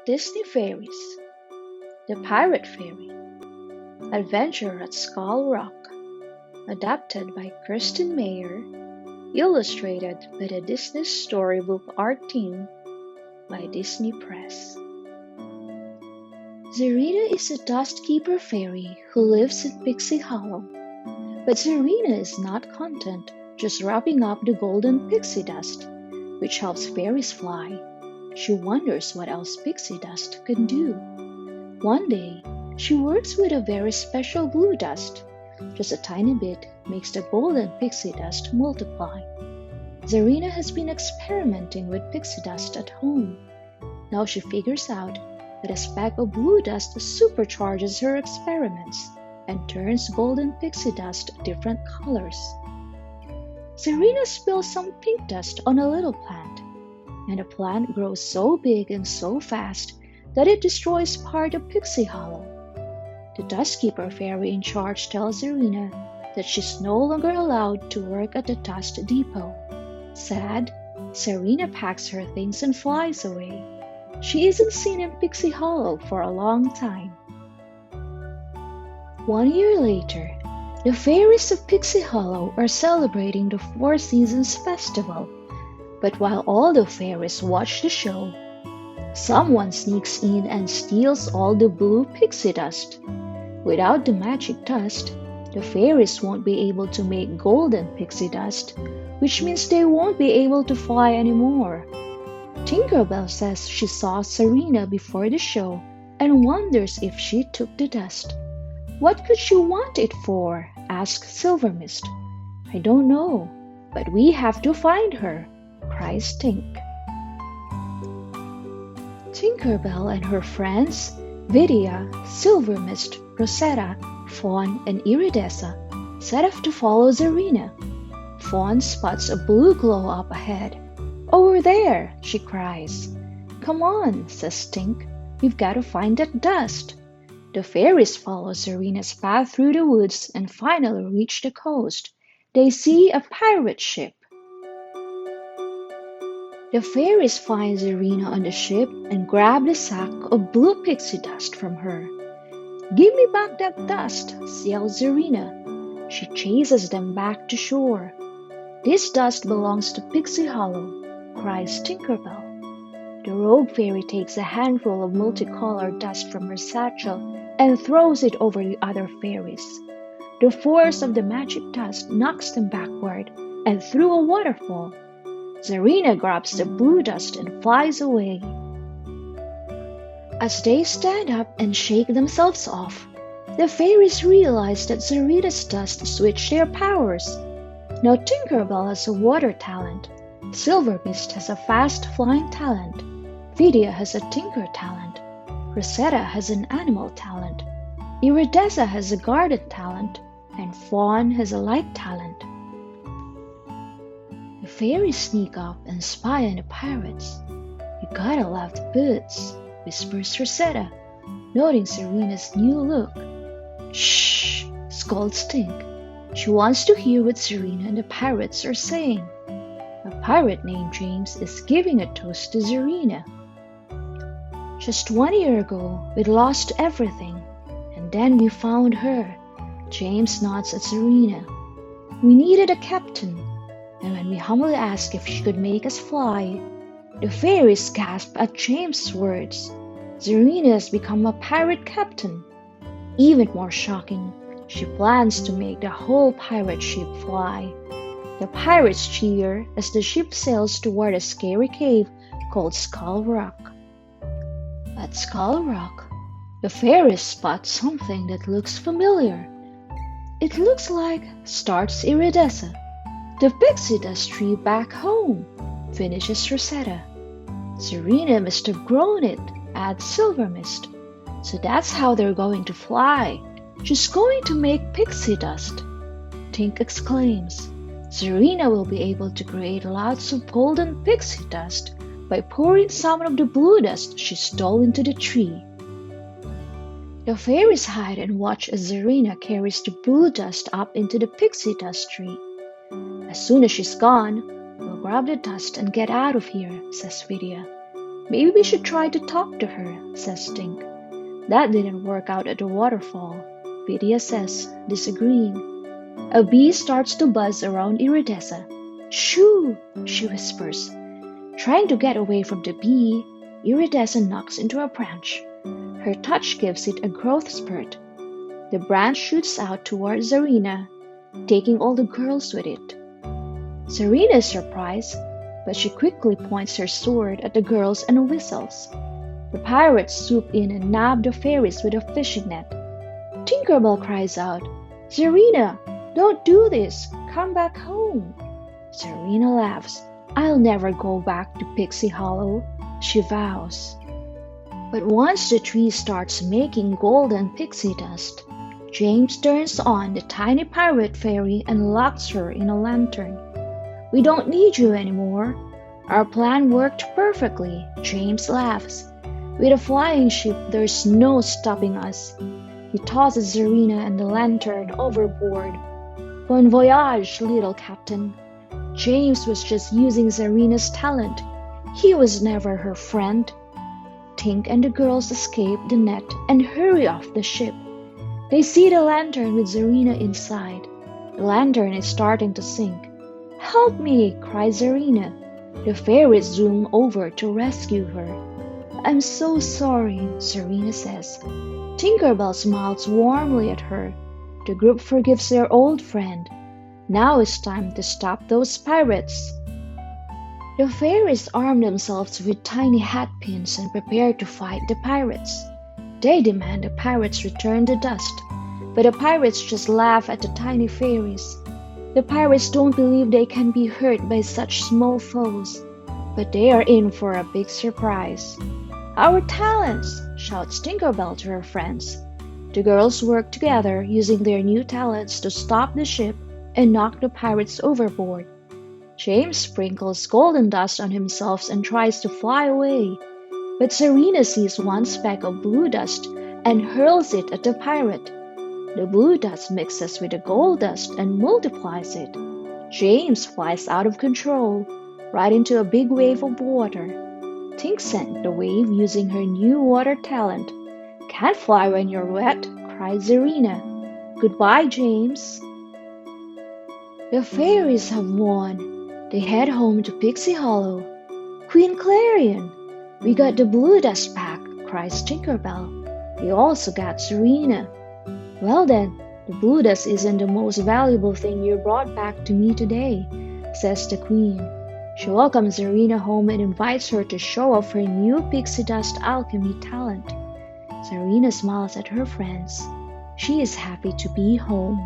Disney Fairies. The Pirate Fairy. Adventure at Skull Rock. Adapted by Kirsten Mayer. Illustrated by the Disney Storybook Art Team by Disney Press. Zarina is a dust keeper fairy who lives in Pixie Hollow. But Zarina is not content just wrapping up the golden pixie dust, which helps fairies fly. She wonders what else pixie dust can do. One day, she works with a very special blue dust. Just a tiny bit makes the golden pixie dust multiply. Zarina has been experimenting with pixie dust at home. Now she figures out that a speck of blue dust supercharges her experiments and turns golden pixie dust different colors. Zarina spills some pink dust on a little plant, and the plant grows so big and so fast that it destroys part of Pixie Hollow. The dust keeper fairy in charge tells Zarina that she's no longer allowed to work at the dust depot. Sad, Zarina packs her things and flies away. She isn't seen in Pixie Hollow for a long time. 1 year later, the fairies of Pixie Hollow are celebrating the Four Seasons Festival. But while all the fairies watch the show, someone sneaks in and steals all the blue pixie dust. Without the magic dust, the fairies won't be able to make golden pixie dust, which means they won't be able to fly anymore. Tinkerbell says she saw Zarina before the show and wonders if she took the dust. What could she want it for? Asks Silvermist. I don't know, but we have to find her, cries Tink. Tinkerbell and her friends, Vidya, Silvermist, Rosetta, Fawn, and Iridessa, set off to follow Zarina. Fawn spots a blue glow up ahead. Over there, she cries. Come on, says Tink. We've got to find that dust. The fairies follow Zarina's path through the woods and finally reach the coast. They see a pirate ship. The fairies find Zarina on the ship and grab the sack of blue pixie dust from her. Give me back that dust, yells Zarina. She chases them back to shore. This dust belongs to Pixie Hollow, cries Tinkerbell. The rogue fairy takes a handful of multicolored dust from her satchel and throws it over the other fairies. The force of the magic dust knocks them backward and through a waterfall. Zarina grabs the blue dust and flies away. As they stand up and shake themselves off, the fairies realize that Zarina's dust switched their powers. Now Tinkerbell has a water talent, Silvermist has a fast flying talent, Vidya has a tinker talent, Rosetta has an animal talent, Iridessa has a garden talent, and Fawn has a light talent. The fairies sneak up and spy on the pirates. You gotta love the boots, whispers Rosetta, noting Zarina's new look. Shh, scolds Tink. She wants to hear what Zarina and the pirates are saying. A pirate named James is giving a toast to Zarina. Just 1 year ago, we lost everything, and then we found her. James nods at Zarina. We needed a captain, and when we humbly asked if she could make us fly, the fairies gasped at James' words. Zarina has become a pirate captain. Even more shocking, she plans to make the whole pirate ship fly. The pirates cheer as the ship sails toward a scary cave called Skull Rock. At Skull Rock, the fairies spot something that looks familiar. It looks like, starts Iridessa, the pixie dust tree back home, finishes Rosetta. Zarina must have grown it, adds Silvermist. So that's how they're going to fly. She's going to make pixie dust. Tink exclaims. Zarina will be able to create lots of golden pixie dust by pouring some of the blue dust she stole into the tree. The fairies hide and watch as Zarina carries the blue dust up into the pixie dust tree. As soon as she's gone, we'll grab the dust and get out of here, says Vidya. Maybe we should try to talk to her, says Tink. That didn't work out at the waterfall, Vidya says, disagreeing. A bee starts to buzz around Iridessa. Shoo, she whispers. Trying to get away from the bee, Iridessa knocks into a branch. Her touch gives it a growth spurt. The branch shoots out towards Zarina, taking all the girls with it. Zarina is surprised, but she quickly points her sword at the girls and whistles. The pirates swoop in and nab the fairies with a fishing net. Tinkerbell cries out, Zarina, don't do this! Come back home! Zarina laughs. I'll never go back to Pixie Hollow, she vows. But once the tree starts making golden pixie dust, James turns on the tiny pirate fairy and locks her in a lantern. We don't need you anymore. Our plan worked perfectly, James laughs. With a flying ship, there's no stopping us. He tosses Zarina and the lantern overboard. Bon voyage, little captain. James was just using Zarina's talent. He was never her friend. Tink and the girls escape the net and hurry off the ship. They see the lantern with Zarina inside. The lantern is starting to sink. Help me, cries Zarina. The fairies zoom over to rescue her. I'm so sorry, Zarina says. Tinkerbell smiles warmly at her. The group forgives their old friend. Now it's time to stop those pirates. The fairies arm themselves with tiny hatpins and prepare to fight the pirates. They demand the pirates return the dust, but the pirates just laugh at the tiny fairies. The pirates don't believe they can be hurt by such small foes, but they are in for a big surprise. Our talents! Shouts Tinkerbell to her friends. The girls work together using their new talents to stop the ship and knock the pirates overboard. James sprinkles golden dust on himself and tries to fly away, but Zarina sees one speck of blue dust and hurls it at the pirate. The blue dust mixes with the gold dust and multiplies it. James flies out of control, right into a big wave of water. Tink sent the wave using her new water talent. Can't fly when you're wet, cries Zarina. Goodbye, James. The fairies have won. They head home to Pixie Hollow. Queen Clarion! We got the blue dust back, cries Tinkerbell. We also got Zarina. Well then, the blue dust isn't the most valuable thing you brought back to me today, says the Queen. She welcomes Zarina home and invites her to show off her new pixie dust alchemy talent. Zarina smiles at her friends. She is happy to be home.